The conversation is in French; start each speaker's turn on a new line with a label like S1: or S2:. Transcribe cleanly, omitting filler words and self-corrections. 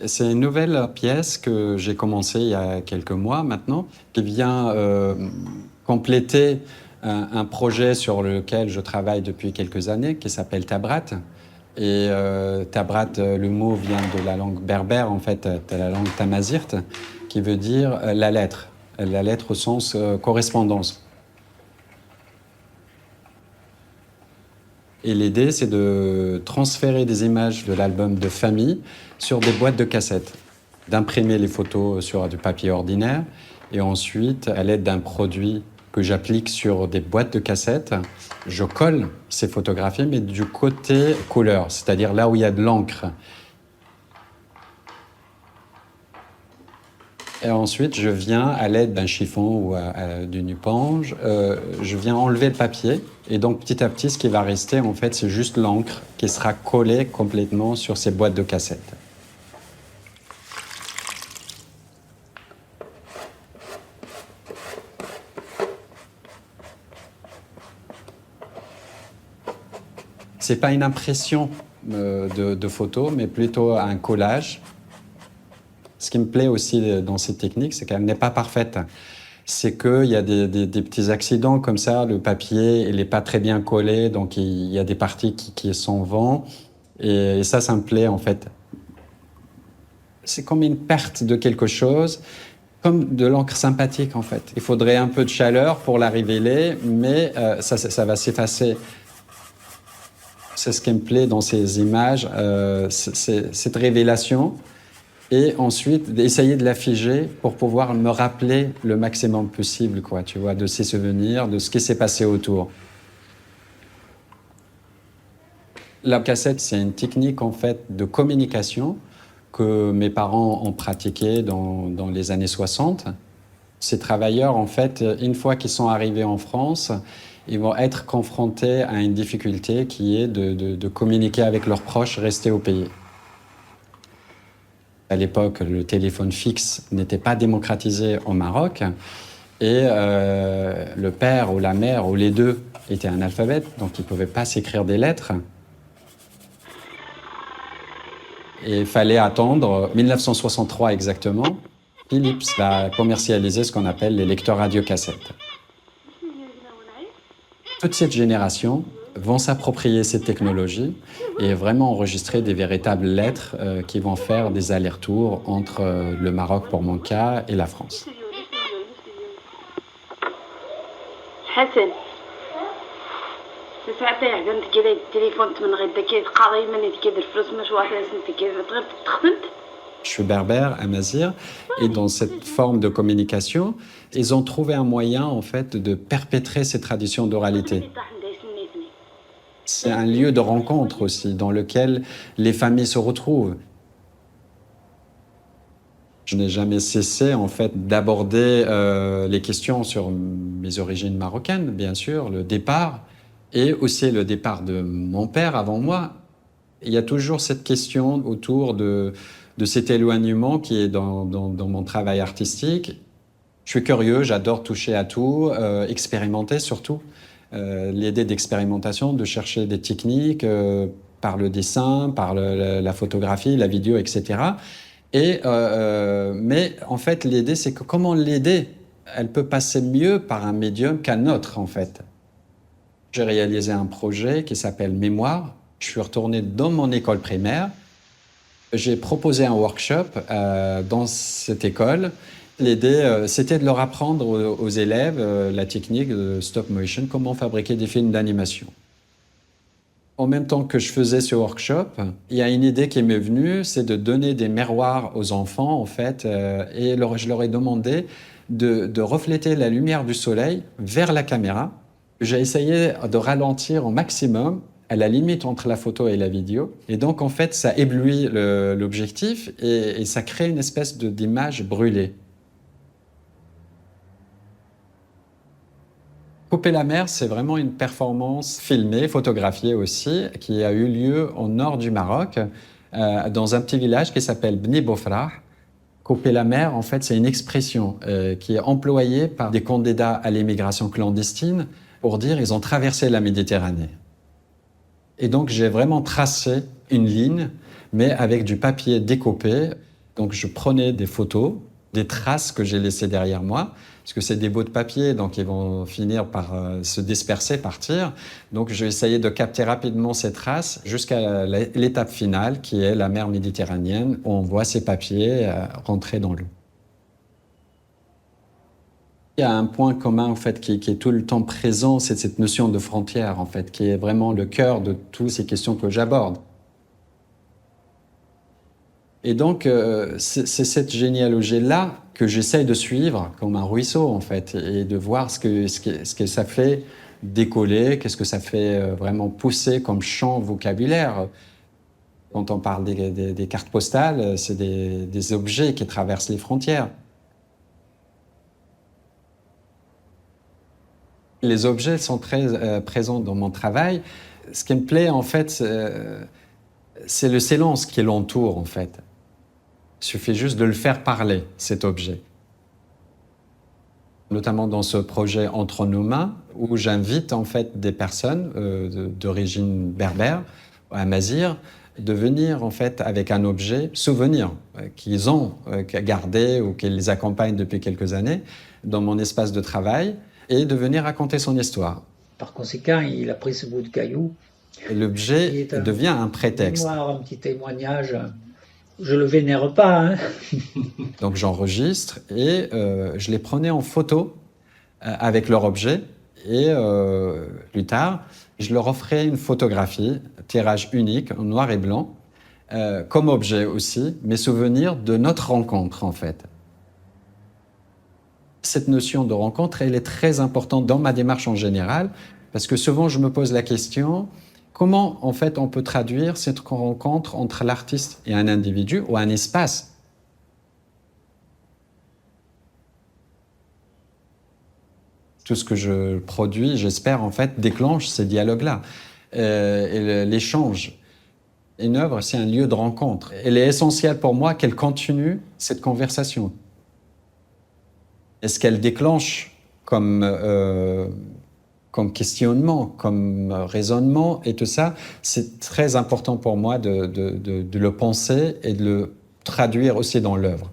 S1: C'est une nouvelle pièce que j'ai commencée il y a quelques mois maintenant, qui vient compléter un projet sur lequel je travaille depuis quelques années, qui s'appelle Tabrat. Et Tabrat, le mot vient de la langue berbère, en fait, de la langue tamazirt, qui veut dire la lettre au sens correspondance. Et l'idée, c'est de transférer des images de l'album de famille sur des boîtes de cassettes, d'imprimer les photos sur du papier ordinaire, et ensuite, à l'aide d'un produit que j'applique sur des boîtes de cassettes, je colle ces photographies, mais du côté couleur, c'est-à-dire là où il y a de l'encre. Et ensuite, je viens, à l'aide d'un chiffon ou d'une éponge, je viens enlever le papier. Et donc, petit à petit, ce qui va rester, en fait, c'est juste l'encre qui sera collée complètement sur ces boîtes de cassettes. C'est pas une impression de photo, mais plutôt un collage. Ce qui me plaît aussi dans cette technique, c'est qu'elle n'est pas parfaite. C'est qu'il y a des petits accidents comme ça, le papier il n'est pas très bien collé, donc il y a des parties qui s'en vont. Et ça me plaît en fait. C'est comme une perte de quelque chose, comme de l'encre sympathique en fait. Il faudrait un peu de chaleur pour la révéler, mais ça va s'effacer. C'est ce qui me plaît dans ces images, c'est cette révélation. Et ensuite, d'essayer de la figer pour pouvoir me rappeler le maximum possible, quoi, tu vois, de ces souvenirs, de ce qui s'est passé autour. La cassette, c'est une technique, en fait, de communication que mes parents ont pratiquée dans les années 60. Ces travailleurs, en fait, une fois qu'ils sont arrivés en France, ils vont être confrontés à une difficulté qui est de communiquer avec leurs proches restés au pays. À l'époque, le téléphone fixe n'était pas démocratisé au Maroc et le père ou la mère ou les deux étaient analphabètes, donc ils ne pouvaient pas s'écrire des lettres. Et il fallait attendre 1963 exactement. Philips va commercialiser ce qu'on appelle les lecteurs radiocassettes. Toute cette génération vont s'approprier cette technologie et vraiment enregistrer des véritables lettres qui vont faire des allers-retours entre le Maroc, pour mon cas, et la France.
S2: حسن ساعتها عندك كده التليفون من غير كده قاضي من كده الفلوس مش واحد انت كده تغير تخدمت.
S1: Je suis berbère, amazigh, et dans cette forme de communication, ils ont trouvé un moyen, en fait, de perpétrer ces traditions d'oralité. C'est un lieu de rencontre aussi, dans lequel les familles se retrouvent. Je n'ai jamais cessé, en fait, d'aborder les questions sur mes origines marocaines, bien sûr, le départ, et aussi le départ de mon père avant moi. Il y a toujours cette question autour de cet éloignement qui est dans mon travail artistique. Je suis curieux, j'adore toucher à tout, expérimenter surtout. L'idée d'expérimentation, de chercher des techniques par le dessin, par la photographie, la vidéo, etc. Mais en fait, l'idée, c'est que comment l'idée, elle peut passer mieux par un médium qu'un autre, en fait. J'ai réalisé un projet qui s'appelle Mémoire. Je suis retourné dans mon école primaire. J'ai proposé un workshop dans cette école. L'idée, c'était de leur apprendre aux élèves la technique de stop motion, comment fabriquer des films d'animation. En même temps que je faisais ce workshop, il y a une idée qui m'est venue, c'est de donner des miroirs aux enfants, en fait, et je leur ai demandé de refléter la lumière du soleil vers la caméra. J'ai essayé de ralentir au maximum, à la limite entre la photo et la vidéo. Et donc, en fait, ça éblouit l'objectif et ça crée une espèce d'image brûlée. Couper la mer, c'est vraiment une performance filmée, photographiée aussi, qui a eu lieu au nord du Maroc, dans un petit village qui s'appelle Bni Bofrah. Couper la mer, en fait, c'est une expression qui est employée par des candidats à l'immigration clandestine pour dire qu'ils ont traversé la Méditerranée. Et donc, j'ai vraiment tracé une ligne, mais avec du papier découpé. Donc je prenais des photos, des traces que j'ai laissées derrière moi, parce que c'est des bouts de papier, donc ils vont finir par se disperser, partir. Donc j'ai essayé de capter rapidement ces traces jusqu'à l'étape finale, qui est la mer Méditerranéenne, où on voit ces papiers rentrer dans l'eau. Il y a un point commun en fait, qui est tout le temps présent, c'est cette notion de frontière, en fait, qui est vraiment le cœur de toutes ces questions que j'aborde. Et donc, c'est cette généalogie-là que j'essaye de suivre comme un ruisseau, en fait, et de voir ce que ça fait décoller, qu'est-ce que ça fait vraiment pousser comme champ vocabulaire. Quand on parle des cartes postales, c'est des objets qui traversent les frontières. Les objets sont très présents dans mon travail. Ce qui me plaît, en fait, c'est le silence qui l'entoure, en fait. Il suffit juste de le faire parler, cet objet. Notamment dans ce projet Entre nos mains, où j'invite en fait des personnes d'origine berbère, amazigh, de venir en fait avec un objet souvenir qu'ils ont gardé ou qui les accompagne depuis quelques années dans mon espace de travail et de venir raconter son histoire.
S3: Par conséquent, il a pris ce bout de caillou.
S1: Et l'objet devient un prétexte.
S3: Un petit témoignage. Je le vénère pas, hein.
S1: Donc j'enregistre et je les prenais en photo avec leur objet et plus tard, je leur offrais une photographie, tirage unique, en noir et blanc, comme objet aussi, mes souvenirs de notre rencontre en fait. Cette notion de rencontre, elle est très importante dans ma démarche en général, parce que souvent je me pose la question, comment en fait on peut traduire cette rencontre entre l'artiste et un individu ou un espace? Tout ce que je produis, j'espère en fait, déclenche ces dialogues-là et l'échange. Une œuvre, c'est un lieu de rencontre. Elle est essentielle pour moi qu'elle continue cette conversation. Et ce qu'elle déclenche comme questionnement, comme raisonnement et tout ça, c'est très important pour moi de le penser et de le traduire aussi dans l'œuvre.